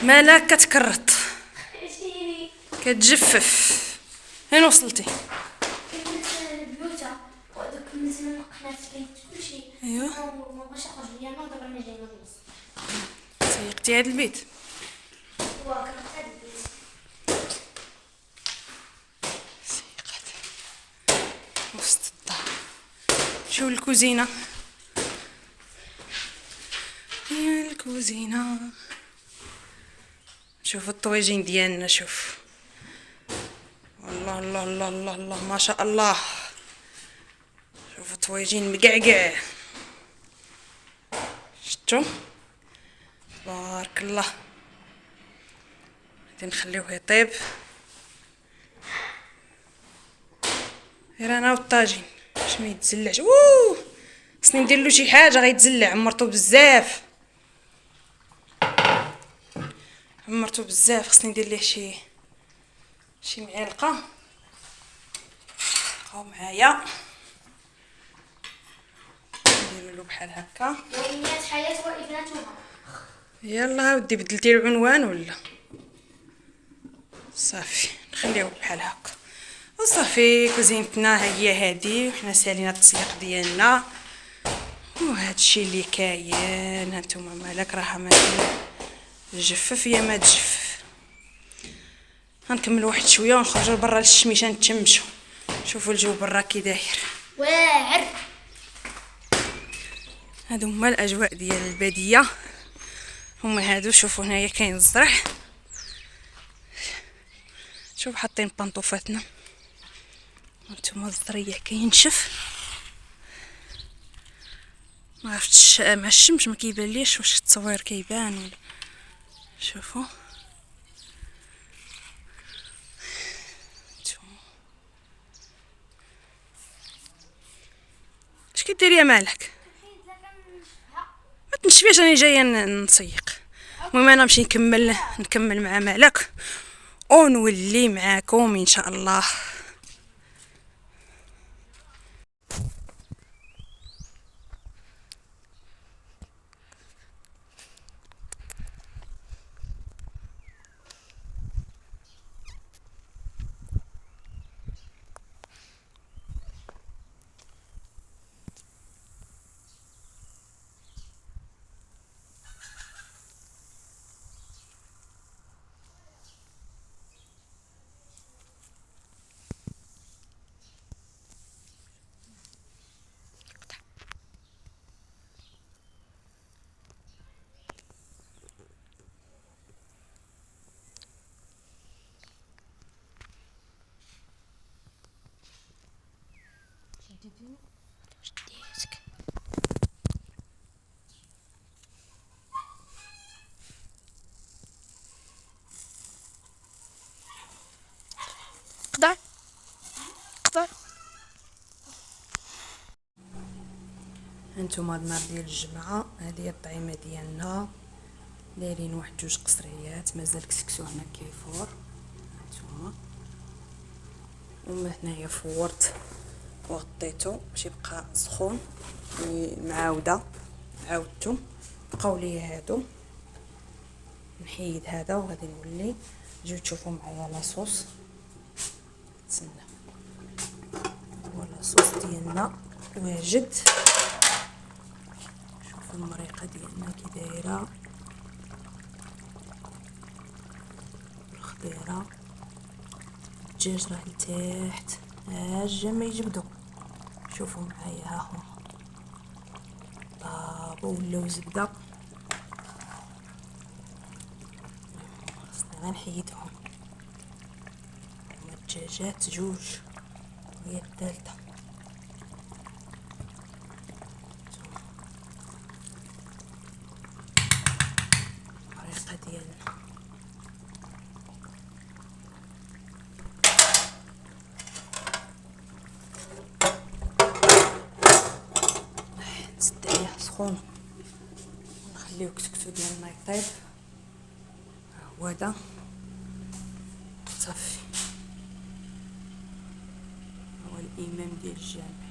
مالك كتكرط عرفتيني. كتجفف؟ فين وصلتي؟ كملت البيوتة ودوك كملت من القناة بيت كلشي. ايوا ما بغاش نخرج ليا انا ودابا راني جايه نجلس. سيقتي هاد البيت. هو كنت هاد البيت. سيقت وسط الدار. شوف الكوزينة، هي الكوزينة. شوف الطويجين ديالنا، شوف الله الله الله الله الله ما شاء الله. شوف الطويجين مقعقع، شتو تبارك الله. غادي نخليوه يطيب. غير انا والطاجين باش ما يتزلعش. اوه خصني ندير له شي حاجه غيتزلع، عمرتو بزاف عمرتو بزاف. خصني ندير ليه شي معلقه. بقاو معايا ندير له بحال هكا. وإنيات حياة وابنتها. يلا ودي بدلتي العنوان ولا صافي؟ نخليوه بحال هكا وصافي. كوزينتنا ها هي هادي، وحنا سالينا التسليق ديالنا وهذا الشيء اللي كاين. هانتوما مالك راها ما تجفف يا ما تجفف. غنكمل واحد شويه ونخرجوا لبرا للشميشه نتشمشوا. شوفوا الجو برا كي داير، واعر. هادو هما الاجواء ديال الباديه. هما هادو، شوفوا هنايا كاين الزرع. شوف حاطين بانطوفاتنا. هانتوما الزريع كينشف. ما عرفتش مع الشمس ما كيبان ليش واش التصوير كيبان ولا. شوفوا اش كديري يا مالك؟ ما تنشفيش، راني جايه نسيق. المهم انا نمشي نكمل مع مالك ونولي معاكم ان شاء الله. شديتك قدر قدر. هانتوما هاد النهار ديال الجمعة، هادي هي الطعيمة ديالنا. دايرين واحد جوج قصريات، مازال كسكسو هنا كيفور. هانتوما ومن هنايا فورت وغطيتو باش يبقى سخون. معاودة عاودتو بقاو لي هادو. نحيد هذا وغادي نولي. جيو تشوفوا معايا لاصوص. تسنى هو لاصوص ديالنا واجد. شوفوا المريقه ديالنا كي دايره، الخضيره. الدجاج راه لتحت هاجا ما يجبدو. شوفوا معايا ها هما طابو ولاو زبده. خصني غير نحيدهم. هما الدجاجات جوج وهي الثالثه. الطريقه ديالنا نسد عليه سخون ونخليو كسكسو ديالنا يطيب. ها هو هذا صافي. هو الامام ديال الجامع.